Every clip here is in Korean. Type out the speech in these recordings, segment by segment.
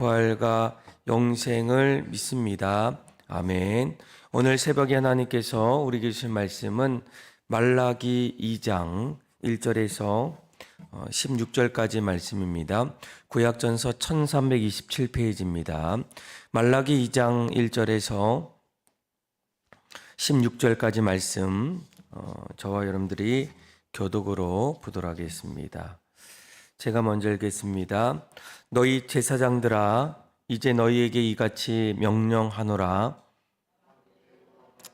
부활과 영생을 믿습니다. 아멘. 오늘 새벽에 하나님께서 우리에게 주신 말씀은 말라기 2장 1절에서 16절까지 말씀입니다. 구약전서 1327페이지입니다. 말라기 2장 1절에서 16절까지 말씀 저와 여러분들이 교독으로 보도록 하겠습니다. 제가 먼저 읽겠습니다. 너희 제사장들아, 이제 너희에게 이같이 명령하노라.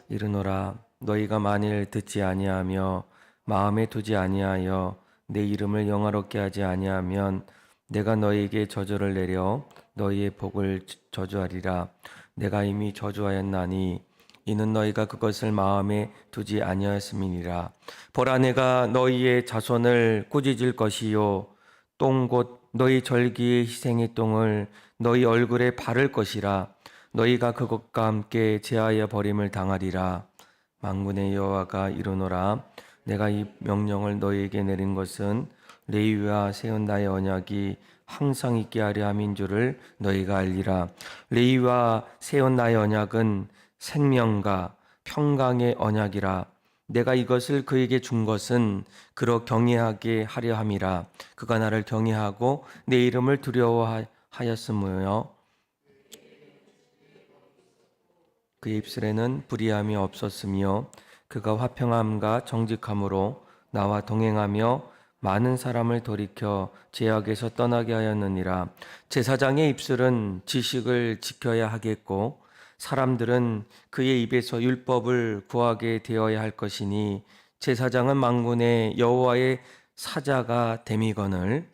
이르노라. 너희가 만일 듣지 아니하며 마음에 두지 아니하여 내 이름을 영화롭게 하지 아니하면 내가 너희에게 저주를 내려 너희의 복을 저주하리라. 내가 이미 저주하였나니 이는 너희가 그것을 마음에 두지 아니하였음이니라. 보라, 내가 너희의 자손을 꾸짖을 것이요 똥 곧 너희 절기의 희생의 똥을 너희 얼굴에 바를 것이라. 너희가 그것과 함께 제하여 버림을 당하리라. 만군의 여호와가 이르노라. 내가 이 명령을 너희에게 내린 것은 레위와 세운 나의 언약이 항상 있게 하려 함인 줄을 너희가 알리라. 레위와 세운 나의 언약은 생명과 평강의 언약이라. 내가 이것을 그에게 준 것은 그로 경외하게 하려 함이라. 그가 나를 경외하고 내 이름을 두려워하였으므로 그의 입술에는 불의함이 없었으며 그가 화평함과 정직함으로 나와 동행하며 많은 사람을 돌이켜 죄악에서 떠나게 하였느니라. 제사장의 입술은 지식을 지켜야 하겠고 사람들은 그의 입에서 율법을 구하게 되어야 할 것이니 제사장은 만군의 여호와의 사자가 됨이거늘.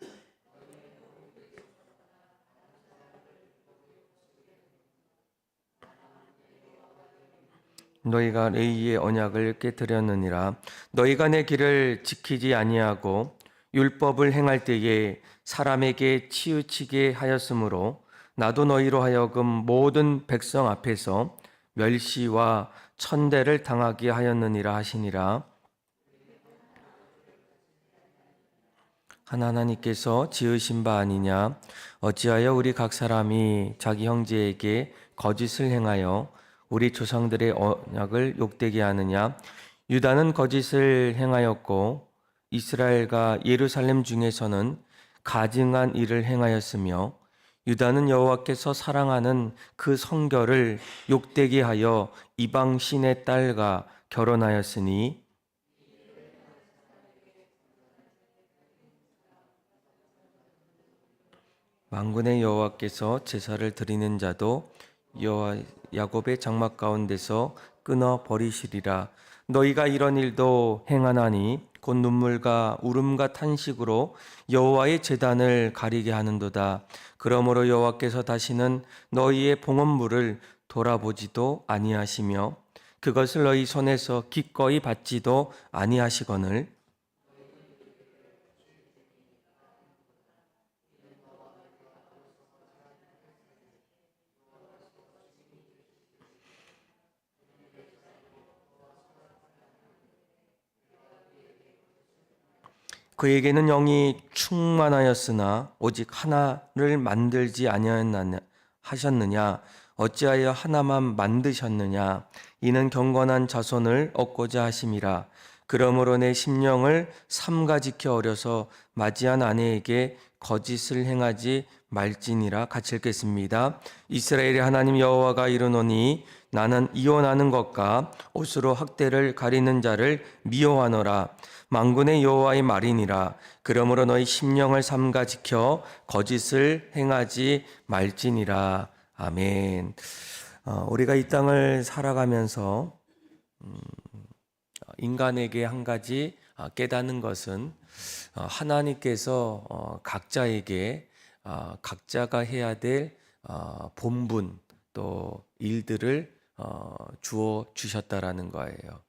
너희가 레위의 언약을 깨뜨렸느니라. 너희가 내 길을 지키지 아니하고 율법을 행할 때에 사람에게 치우치게 하였으므로 나도 너희로 하여금 모든 백성 앞에서 멸시와 천대를 당하게 하였느니라 하시니라. 하나님께서 지으신 바 아니냐? 어찌하여 우리 각 사람이 자기 형제에게 거짓을 행하여 우리 조상들의 언약을 욕되게 하느냐? 유다는 거짓을 행하였고 이스라엘과 예루살렘 중에서는 가증한 일을 행하였으며 유다는 여호와께서 사랑하는 그 성결을 욕되게 하여 이방 신의 딸과 결혼하였으니 만군의 여호와께서 제사를 드리는 자도 여호와 야곱의 장막 가운데서 끊어 버리시리라. 너희가 이런 일도 행하나니 곧 눈물과 울음과 탄식으로 여호와의 제단을 가리게 하는도다. 그러므로 여호와께서 다시는 너희의 봉헌물을 돌아보지도 아니하시며 그것을 너희 손에서 기꺼이 받지도 아니하시거늘. 그에게는 영이 충만하였으나 오직 하나를 만들지 아니하셨느냐? 어찌하여 하나만 만드셨느냐? 이는 경건한 자손을 얻고자 하심이라. 그러므로 내 심령을 삼가 지켜 어려서 맞이한 아내에게 거짓을 행하지 말지니라. 같이 읽겠습니다. 이스라엘의 하나님 여호와가 이르노니 나는 이혼하는 것과 옷으로 학대를 가리는 자를 미워하노라. 만군의 여호와의 말이니라. 그러므로 너희 심령을 삼가 지켜 거짓을 행하지 말지니라. 아멘. 우리가 이 땅을 살아가면서 인간에게 한 가지 깨닫는 것은 하나님께서 각자에게 각자가 해야 될 본분 또 일들을 주어 주셨다라는 거예요.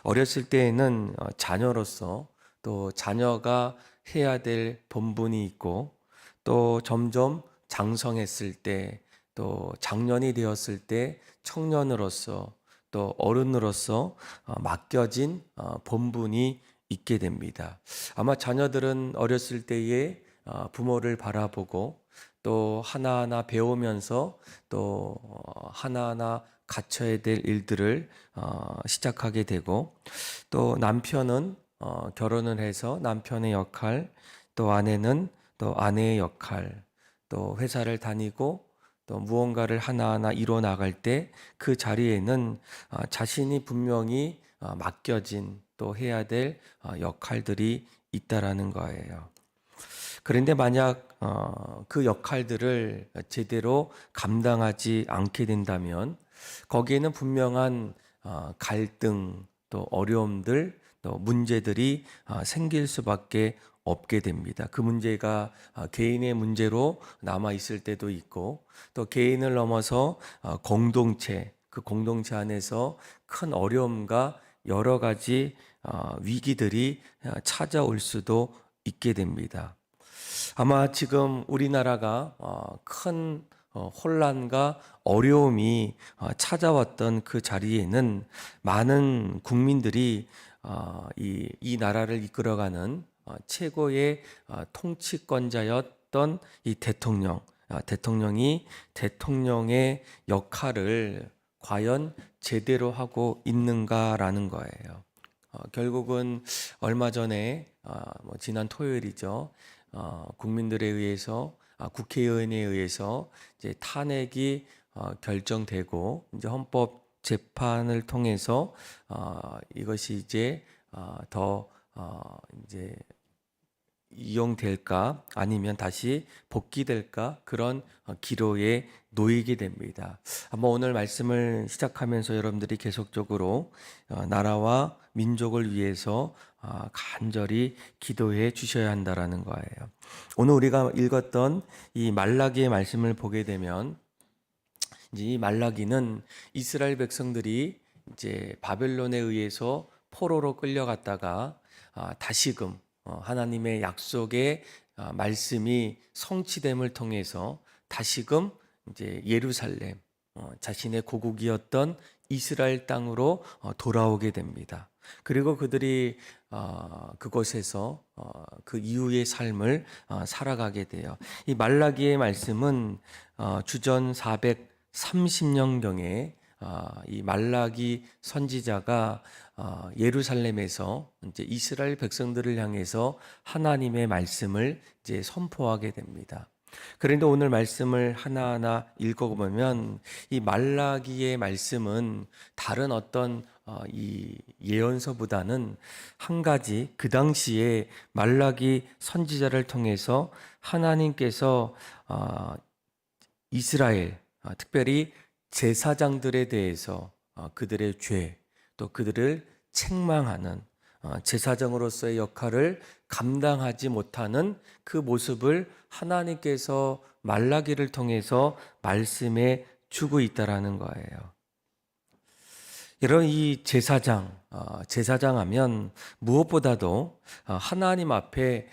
어렸을 때에는 자녀로서 또 자녀가 해야 될 본분이 있고 또 점점 장성했을 때 또 장년이 되었을 때 청년으로서 또 어른으로서 맡겨진 본분이 있게 됩니다. 아마 자녀들은 어렸을 때에 부모를 바라보고 또 하나하나 배우면서 또 하나하나 갖춰야 될 일들을 시작하게 되고, 또 남편은 결혼을 해서 남편의 역할, 또 아내는 또 아내의 역할, 또 회사를 다니고 또 무언가를 하나하나 이뤄 나갈 때 그 자리에는 자신이 분명히 맡겨진 또 해야 될 역할들이 있다라는 거예요. 그런데 만약 그 역할들을 제대로 감당하지 않게 된다면 거기에는 분명한 갈등, 또 어려움들, 또 문제들이 생길 수밖에 없게 됩니다. 그 문제가 개인의 문제로 남아 있을 때도 있고, 또 개인을 넘어서 공동체, 그 공동체 안에서 큰 어려움과 여러 가지 위기들이 찾아올 수도 있게 됩니다. 아마 지금 우리나라가 큰 혼란과 어려움이 찾아왔던 그 자리에는 많은 국민들이 이 나라를 이끌어가는 최고의 통치권자였던 이 대통령이 대통령의 역할을 과연 제대로 하고 있는가라는 거예요. 결국은 얼마 전에 지난 토요일이죠. 국민들에 의해서 국회의원에 의해서 이제 탄핵이 결정되고 이제 헌법 재판을 통해서 이것이 이제 더 이제 이용될까 아니면 다시 복귀될까 그런 기로에 놓이게 됩니다. 한번 오늘 말씀을 시작하면서 여러분들이 계속적으로 나라와 민족을 위해서 간절히 기도해 주셔야 한다라는 거예요. 오늘 우리가 읽었던 이 말라기의 말씀을 보게 되면 이제 이 말라기는 이스라엘 백성들이 이제 바벨론에 의해서 포로로 끌려갔다가 다시금 하나님의 약속의 말씀이 성취됨을 통해서 다시금 이제 예루살렘 자신의 고국이었던 이스라엘 땅으로 돌아오게 됩니다. 그리고 그들이 그곳에서 그 이후의 삶을 살아가게 돼요. 이 말라기의 말씀은 주전 430년경에 이 말라기 선지자가 예루살렘에서 이제 이스라엘 백성들을 향해서 하나님의 말씀을 이제 선포하게 됩니다. 그런데 오늘 말씀을 하나하나 읽어보면 이 말라기의 말씀은 다른 어떤 이 예언서보다는 한 가지 그 당시에 말라기 선지자를 통해서 하나님께서 이스라엘 특별히 제사장들에 대해서 그들의 죄 또 그들을 책망하는 제사장으로서의 역할을 감당하지 못하는 그 모습을 하나님께서 말라기를 통해서 말씀해 주고 있다라는 거예요. 여러분 이 제사장 하면 무엇보다도 하나님 앞에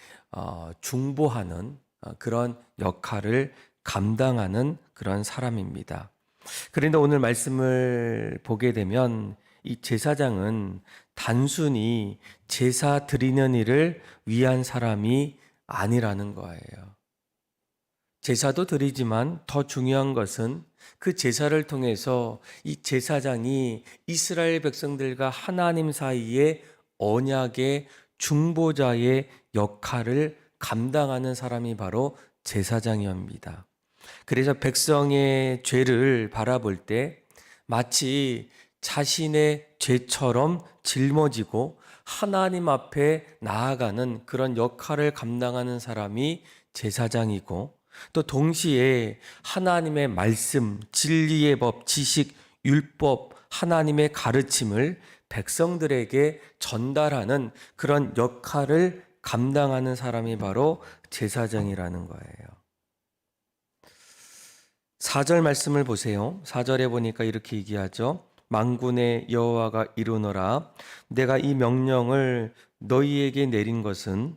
중보하는 그런 역할을 감당하는 그런 사람입니다. 그런데 오늘 말씀을 보게 되면 이 제사장은 단순히 제사 드리는 일을 위한 사람이 아니라는 거예요. 제사도 드리지만 더 중요한 것은 그 제사를 통해서 이 제사장이 이스라엘 백성들과 하나님 사이에 언약의 중보자의 역할을 감당하는 사람이 바로 제사장이옵니다. 그래서 백성의 죄를 바라볼 때 마치 자신의 죄처럼 짊어지고 하나님 앞에 나아가는 그런 역할을 감당하는 사람이 제사장이고, 또 동시에 하나님의 말씀, 진리의 법, 지식, 율법, 하나님의 가르침을 백성들에게 전달하는 그런 역할을 감당하는 사람이 바로 제사장이라는 거예요. 4절 말씀을 보세요. 4절에 보니까 이렇게 얘기하죠. 만군의 여호와가 이르노라 내가 이 명령을 너희에게 내린 것은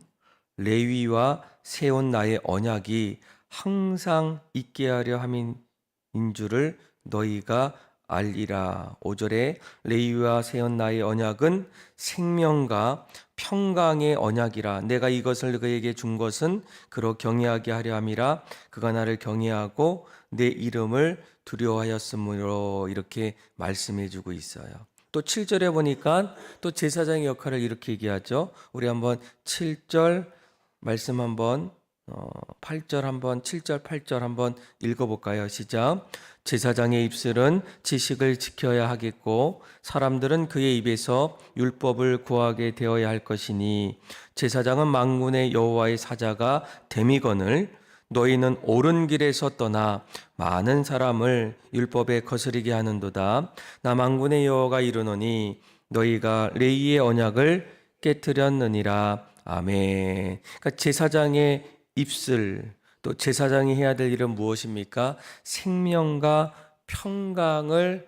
레위와 세운 나의 언약이 항상 있게 하려 함인 줄을 너희가 알리라. 5절에 레위와 세운 나의 언약은 생명과 평강의 언약이라. 내가 이것을 그에게 준 것은 그로 경외하게 하려 함이라. 그가 나를 경외하고 내 이름을 두려워하였으므로. 이렇게 말씀해 주고 있어요. 또 7절에 보니까 또 제사장의 역할을 이렇게 얘기하죠. 우리 한번 7절 말씀 한번 8절 한번 7절 8절 한번 읽어볼까요? 시작. 제사장의 입술은 지식을 지켜야 하겠고 사람들은 그의 입에서 율법을 구하게 되어야 할 것이니 제사장은 만군의 여호와의 사자가 됨이거늘 너희는 옳은 길에서 떠나 많은 사람을 율법에 거스리게 하는도다. 나 만군의 여호와가 이르노니 너희가 레위의 언약을 깨뜨렸느니라. 아멘. 그러니까 제사장의 입술, 또 제사장이 해야 될 일은 무엇입니까? 생명과 평강을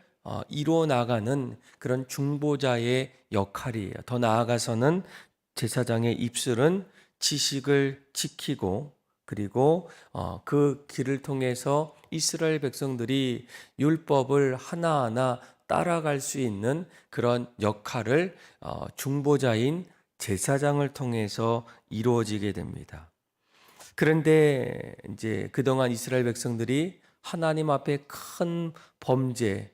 이루어 나가는 그런 중보자의 역할이에요. 더 나아가서는 제사장의 입술은 지식을 지키고 그리고 그 길을 통해서 이스라엘 백성들이 율법을 하나하나 따라갈 수 있는 그런 역할을 중보자인 제사장을 통해서 이루어지게 됩니다. 그런데 이제 그동안 이스라엘 백성들이 하나님 앞에 큰 범죄,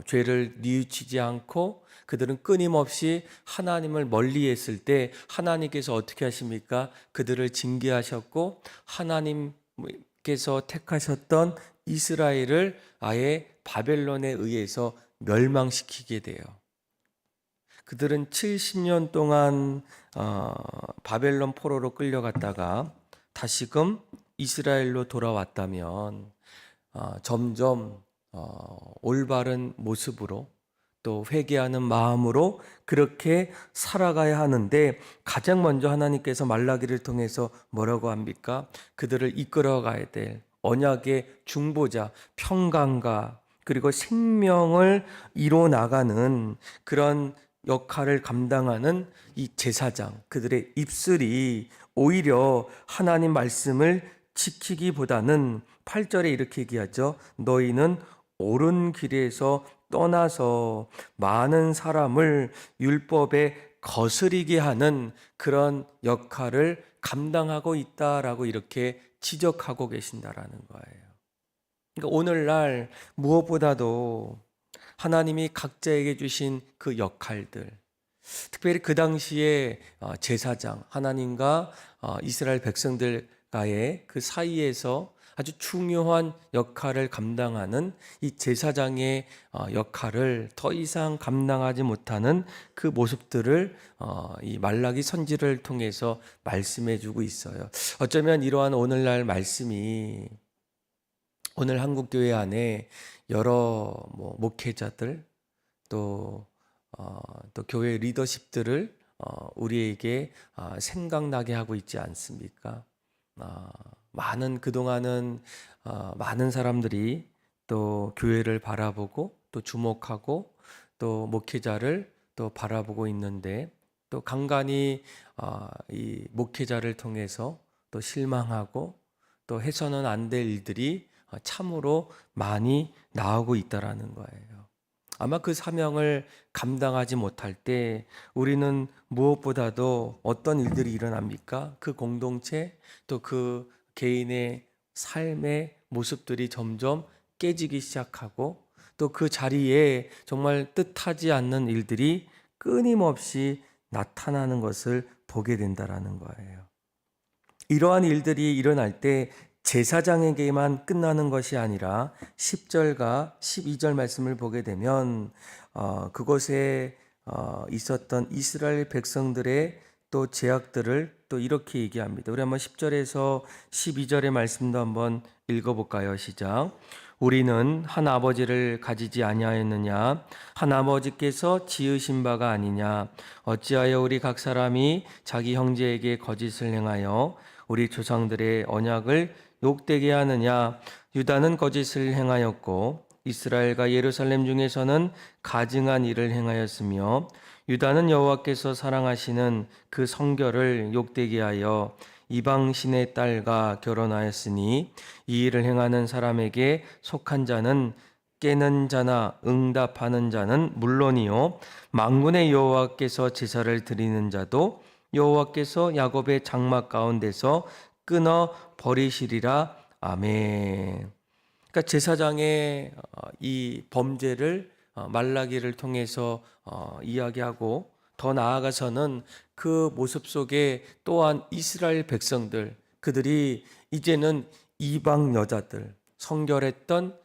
죄를 뉘우치지 않고 그들은 끊임없이 하나님을 멀리했을 때 하나님께서 어떻게 하십니까? 그들을 징계하셨고 하나님께서 택하셨던 이스라엘을 아예 바벨론에 의해서 멸망시키게 돼요. 그들은 70년 동안 바벨론 포로로 끌려갔다가 다시금 이스라엘로 돌아왔다면 점점 올바른 모습으로 또 회개하는 마음으로 그렇게 살아가야 하는데 가장 먼저 하나님께서 말라기를 통해서 뭐라고 합니까? 그들을 이끌어가야 될 언약의 중보자, 평강과 그리고 생명을 이루어 나가는 그런 역할을 감당하는 이 제사장, 그들의 입술이 오히려 하나님 말씀을 지키기보다는 8절에 이렇게 얘기하죠. 너희는 옳은 길에서 떠나서 많은 사람을 율법에 거스리게 하는 그런 역할을 감당하고 있다라고 이렇게 지적하고 계신다라는 거예요. 그러니까 오늘날 무엇보다도 하나님이 각자에게 주신 그 역할들, 특별히 그 당시에 제사장, 하나님과 이스라엘 백성들과의 그 사이에서 아주 중요한 역할을 감당하는 이 제사장의 역할을 더 이상 감당하지 못하는 그 모습들을 이 말라기 선지를 통해서 말씀해 주고 있어요. 어쩌면 이러한 오늘날 말씀이 오늘 한국교회 안에 여러 목회자들 또 교회 리더십들을 우리에게 생각나게 하고 있지 않습니까? 많은 그동안은 많은 사람들이 또 교회를 바라보고 또 주목하고 또 목회자를 또 바라보고 있는데 또 간간히 이 목회자를 통해서 또 실망하고 또 해서는 안 될 일들이 참으로 많이 나오고 있다라는 거예요. 아마 그 사명을 감당하지 못할 때 우리는 무엇보다도 어떤 일들이 일어납니까? 그 공동체 또 그 개인의 삶의 모습들이 점점 깨지기 시작하고 또 그 자리에 정말 뜻하지 않는 일들이 끊임없이 나타나는 것을 보게 된다라는 거예요. 이러한 일들이 일어날 때 제사장에게만 끝나는 것이 아니라 10절과 12절 말씀을 보게 되면 그곳에 있었던 이스라엘 백성들의 또 죄악들을 또 이렇게 얘기합니다. 우리 한번 10절에서 12절의 말씀도 한번 읽어볼까요? 시작. 우리는 한 아버지를 가지지 아니하였느냐? 한 아버지께서 지으신 바가 아니냐? 어찌하여 우리 각 사람이 자기 형제에게 거짓을 행하여 우리 조상들의 언약을 욕되게 하느냐? 유다는 거짓을 행하였고 이스라엘과 예루살렘 중에서는 가증한 일을 행하였으며 유다는 여호와께서 사랑하시는 그 성결을 욕되게 하여 이방신의 딸과 결혼하였으니 이 일을 행하는 사람에게 속한 자는 깨는 자나 응답하는 자는 물론이요 만군의 여호와께서 제사를 드리는 자도 여호와께서 야곱의 장막 가운데서 끊어 버리시리라. 아멘. 그러니까 제사장의 이 범죄를 말라기를 통해서 이야기하고, 더 나아가서는 그 모습 속에 또한 이스라엘 백성들, 그들이 이제는 이방 여자들, 성결했던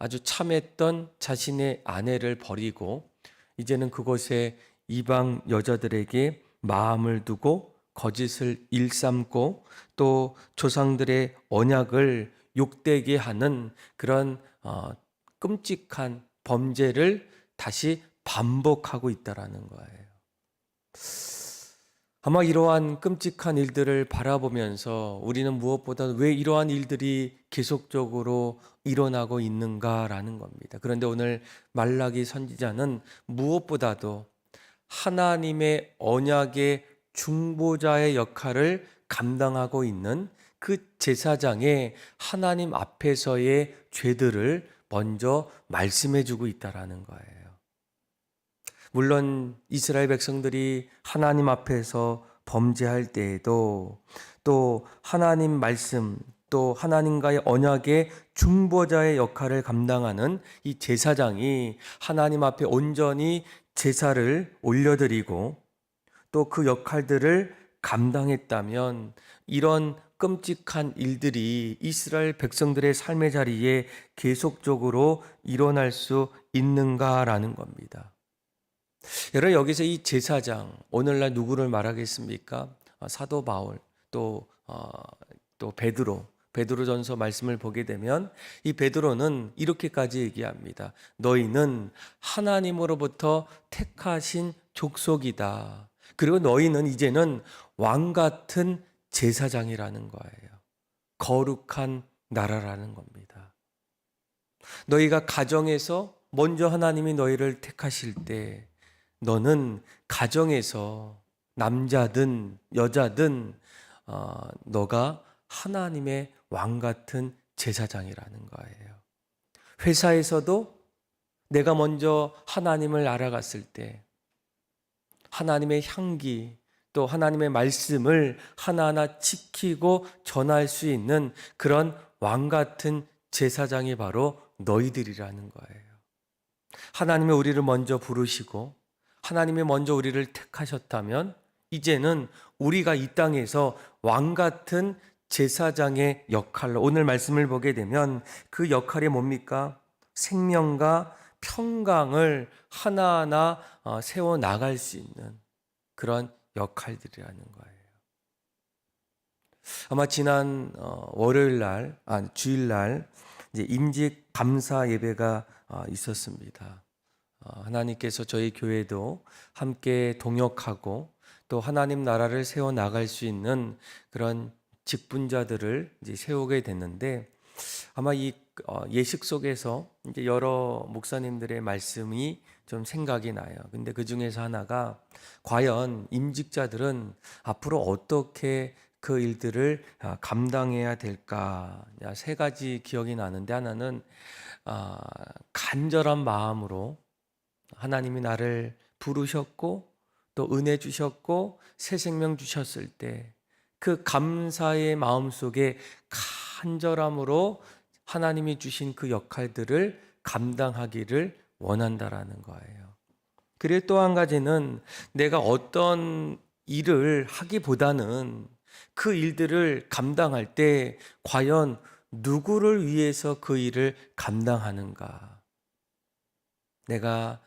아주 참했던 자신의 아내를 버리고 이제는 그곳에 이방 여자들에게 마음을 두고 거짓을 일삼고 또 조상들의 언약을 욕되게 하는 그런 끔찍한 범죄를 다시 반복하고 있다라는 거예요. 아마 이러한 끔찍한 일들을 바라보면서 우리는 무엇보다 왜 이러한 일들이 계속적으로 일어나고 있는가라는 겁니다. 그런데 오늘 말라기 선지자는 무엇보다도 하나님의 언약의 중보자의 역할을 감당하고 있는 그 제사장의 하나님 앞에서의 죄들을 먼저 말씀해 주고 있다라는 거예요. 물론 이스라엘 백성들이 하나님 앞에서 범죄할 때에도 또 하나님 말씀, 또 하나님과의 언약의 중보자의 역할을 감당하는 이 제사장이 하나님 앞에 온전히 제사를 올려드리고 또 그 역할들을 감당했다면 이런 끔찍한 일들이 이스라엘 백성들의 삶의 자리에 계속적으로 일어날 수 있는가라는 겁니다. 여러분, 여기서 이 제사장, 오늘날 누구를 말하겠습니까? 사도 바울, 또 베드로전서 말씀을 보게 되면 이 베드로는 이렇게까지 얘기합니다. 너희는 하나님으로부터 택하신 족속이다. 그리고 너희는 이제는 왕 같은 제사장이라는 거예요. 거룩한 나라라는 겁니다. 너희가 가정에서 먼저 하나님이 너희를 택하실 때 너는 가정에서 남자든 여자든 너가 하나님의 왕 같은 제사장이라는 거예요. 회사에서도 내가 먼저 하나님을 알아갔을 때 하나님의 향기, 또 하나님의 말씀을 하나하나 지키고 전할 수 있는 그런 왕 같은 제사장이 바로 너희들이라는 거예요. 하나님이 우리를 먼저 부르시고 하나님이 먼저 우리를 택하셨다면 이제는 우리가 이 땅에서 왕 같은 제사장의 역할로, 오늘 말씀을 보게 되면 그 역할이 뭡니까? 생명과 평강을 하나하나 세워 나갈 수 있는 그런 역할들이라는 거예요. 아마 지난 주일날 이제 임직 감사 예배가 있었습니다. 하나님께서 저희 교회도 함께 동역하고 또 하나님 나라를 세워 나갈 수 있는 그런 직분자들을 이제 세우게 됐는데, 아마 이 예식 속에서 이제 여러 목사님들의 말씀이 좀 생각이 나요. 근데 그 중에서 하나가, 과연 임직자들은 앞으로 어떻게 그 일들을 감당해야 될까? 세 가지 기억이 나는데, 하나는 간절한 마음으로 하나님이 나를 부르셨고 또 은혜 주셨고 새 생명 주셨을 때 그 감사의 마음 속에 간절함으로 하나님이 주신 그 역할들을 감당하기를 원한다라는 거예요. 그리고 또 한 가지는 내가 어떤 일을 하기보다는 그 일들을 감당할 때 과연 누구를 위해서 그 일을 감당하는가. 내가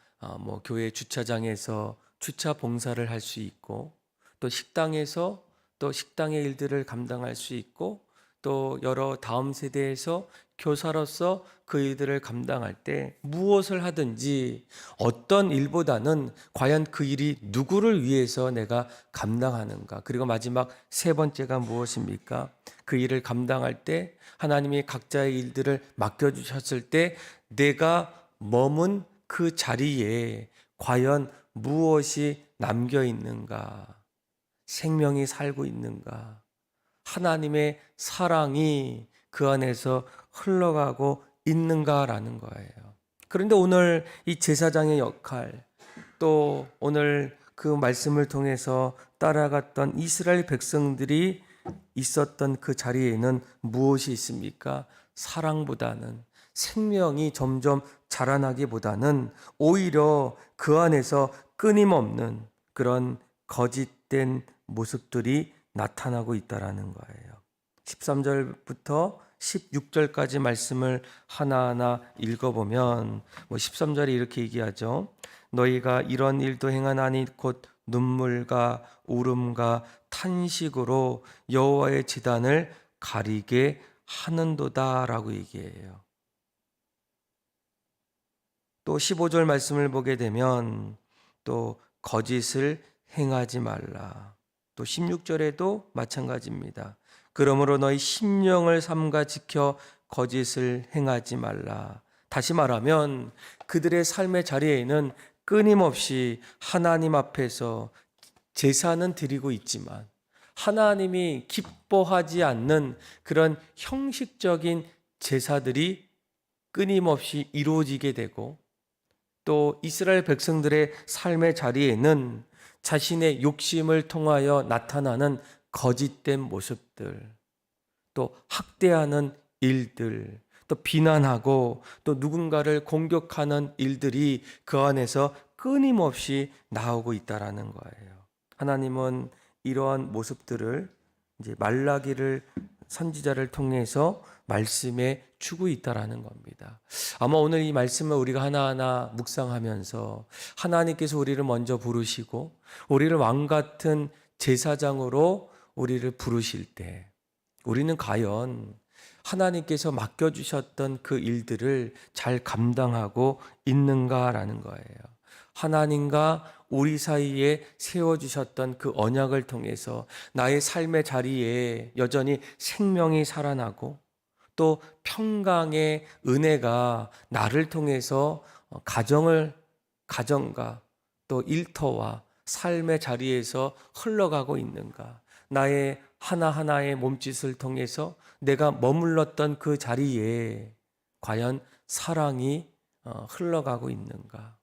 교회 주차장에서 주차 봉사를 할 수 있고, 또 식당에서 또 식당의 일들을 감당할 수 있고, 또 여러 다음 세대에서 교사로서 그 일들을 감당할 때 무엇을 하든지 어떤 일보다는 과연 그 일이 누구를 위해서 내가 감당하는가. 그리고 마지막 세 번째가 무엇입니까? 그 일을 감당할 때 하나님이 각자의 일들을 맡겨주셨을 때 내가 머문 그 자리에 과연 무엇이 남겨 있는가? 생명이 살고 있는가? 하나님의 사랑이 그 안에서 흘러가고 있는가라는 거예요. 그런데 오늘 이 제사장의 역할, 또 오늘 그 말씀을 통해서 따라갔던 이스라엘 백성들이 있었던 그 자리에는 무엇이 있습니까? 사랑보다는, 생명이 점점 자라나기보다는 오히려 그 안에서 끊임없는 그런 거짓된 모습들이 나타나고 있다라는 거예요. 13절부터 16절까지 말씀을 하나하나 읽어보면 13절에 이렇게 얘기하죠. 너희가 이런 일도 행하나니 곧 눈물과 울음과 탄식으로 여호와의 제단을 가리게 하는도다라고 얘기해요. 또 15절 말씀을 보게 되면 또 거짓을 행하지 말라. 또 16절에도 마찬가지입니다. 그러므로 너희 심령을 삼가 지켜 거짓을 행하지 말라. 다시 말하면 그들의 삶의 자리에는 끊임없이 하나님 앞에서 제사는 드리고 있지만 하나님이 기뻐하지 않는 그런 형식적인 제사들이 끊임없이 이루어지게 되고, 또 이스라엘 백성들의 삶의 자리에는 자신의 욕심을 통하여 나타나는 거짓된 모습들, 또 학대하는 일들, 또 비난하고 또 누군가를 공격하는 일들이 그 안에서 끊임없이 나오고 있다라는 거예요. 하나님은 이러한 모습들을 이제 말라기를 선지자를 통해서 말씀에 주고 있다라는 겁니다. 아마 오늘 이 말씀을 우리가 하나하나 묵상하면서 하나님께서 우리를 먼저 부르시고 우리를 왕 같은 제사장으로 우리를 부르실 때 우리는 과연 하나님께서 맡겨주셨던 그 일들을 잘 감당하고 있는가라는 거예요. 하나님과 우리 사이에 세워주셨던 그 언약을 통해서 나의 삶의 자리에 여전히 생명이 살아나고, 또 평강의 은혜가 나를 통해서 가정과 또 일터와 삶의 자리에서 흘러가고 있는가? 나의 하나하나의 몸짓을 통해서 내가 머물렀던 그 자리에 과연 사랑이 흘러가고 있는가?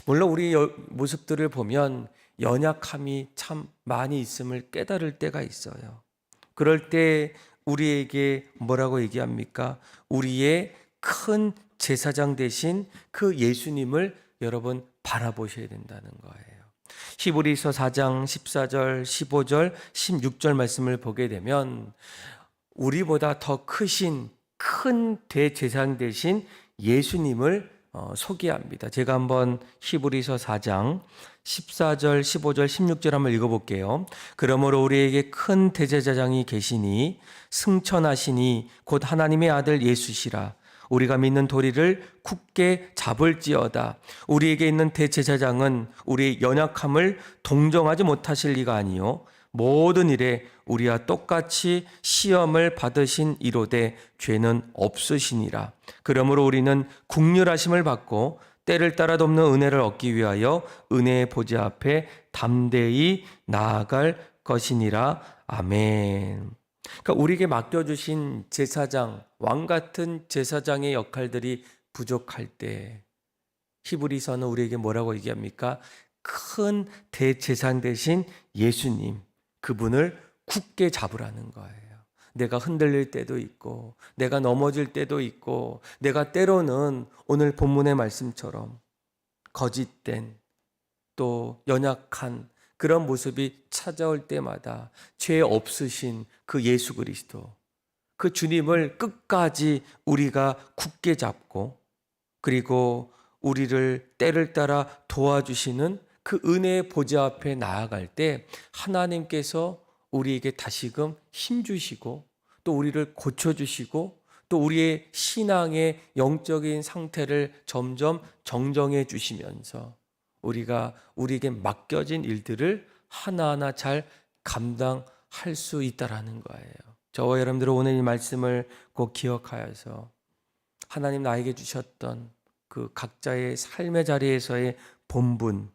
물론 우리 모습들을 보면 연약함이 참 많이 있음을 깨달을 때가 있어요. 그럴 때 우리에게 뭐라고 얘기합니까? 우리의 큰 제사장 되신 그 예수님을 여러분 바라보셔야 된다는 거예요. 히브리서 4장 14절, 15절, 16절 말씀을 보게 되면 우리보다 더 크신 큰 대제사장 되신 예수님을 소개합니다. 제가 한번 히브리서 4장 14절, 15절, 16절 한번 읽어볼게요. 그러므로 우리에게 큰 대제사장이 계시니 승천하시니 곧 하나님의 아들 예수시라. 우리가 믿는 도리를 굳게 잡을지어다. 우리에게 있는 대제사장은 우리의 연약함을 동정하지 못하실 리가 아니요 모든 일에 우리와 똑같이 시험을 받으신 이로되 죄는 없으시니라. 그러므로 우리는 국률하심을 받고 때를 따라 돕는 은혜를 얻기 위하여 은혜의 보좌 앞에 담대히 나아갈 것이니라. 아멘. 그러니까 우리에게 맡겨주신 제사장, 왕 같은 제사장의 역할들이 부족할 때 히브리서는 우리에게 뭐라고 얘기합니까? 큰 대제사장 되신 예수님, 그분을 굳게 잡으라는 거예요. 내가 흔들릴 때도 있고, 내가 넘어질 때도 있고, 내가 때로는 오늘 본문의 말씀처럼 거짓된 또 연약한 그런 모습이 찾아올 때마다 죄 없으신 그 예수 그리스도, 그 주님을 끝까지 우리가 굳게 잡고, 그리고 우리를 때를 따라 도와주시는 그 은혜의 보좌 앞에 나아갈 때 하나님께서 우리에게 다시금 힘주시고 또 우리를 고쳐주시고 또 우리의 신앙의 영적인 상태를 점점 정정해 주시면서 우리에게 맡겨진 일들을 하나하나 잘 감당할 수 있다라는 거예요. 저와 여러분들은 오늘 이 말씀을 꼭 기억하여서 하나님 나에게 주셨던 그 각자의 삶의 자리에서의 본분,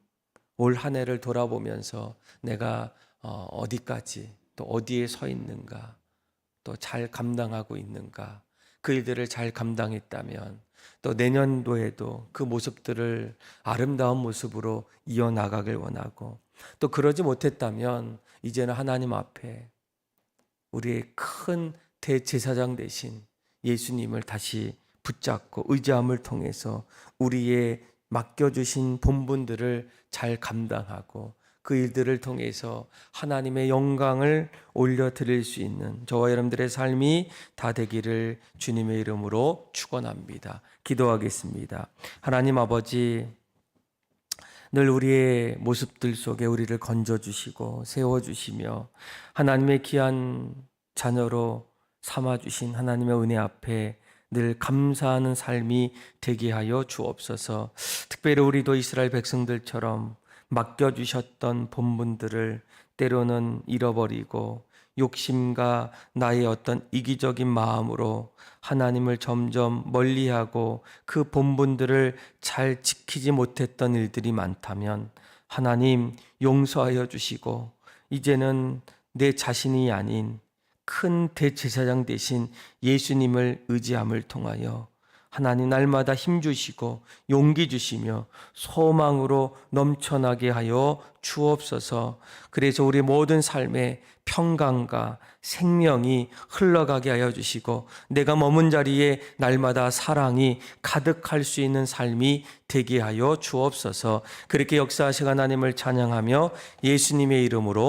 올 한 해를 돌아보면서 내가 어디까지 또 어디에 서 있는가, 또 잘 감당하고 있는가, 그 일들을 잘 감당했다면 또 내년도에도 그 모습들을 아름다운 모습으로 이어나가길 원하고, 또 그러지 못했다면 이제는 하나님 앞에 우리의 큰 대제사장 되신 예수님을 다시 붙잡고 의지함을 통해서 우리의 맡겨주신 본분들을 잘 감당하고 그 일들을 통해서 하나님의 영광을 올려드릴 수 있는 저와 여러분들의 삶이 다 되기를 주님의 이름으로 축원합니다. 기도하겠습니다. 하나님 아버지, 늘 우리의 모습들 속에 우리를 건져주시고 세워주시며 하나님의 귀한 자녀로 삼아주신 하나님의 은혜 앞에 늘 감사하는 삶이 되게 하여 주옵소서. 특별히 우리도 이스라엘 백성들처럼 맡겨주셨던 본분들을 때로는 잃어버리고 욕심과 나의 어떤 이기적인 마음으로 하나님을 점점 멀리하고 그 본분들을 잘 지키지 못했던 일들이 많다면 하나님 용서하여 주시고 이제는 내 자신이 아닌 큰 대제사장 되신 예수님을 의지함을 통하여 하나님 날마다 힘주시고 용기 주시며 소망으로 넘쳐나게 하여 주옵소서. 그래서 우리 모든 삶에 평강과 생명이 흘러가게 하여 주시고 내가 머문 자리에 날마다 사랑이 가득할 수 있는 삶이 되게 하여 주옵소서. 그렇게 역사하시는 하나님을 찬양하며 예수님의 이름으로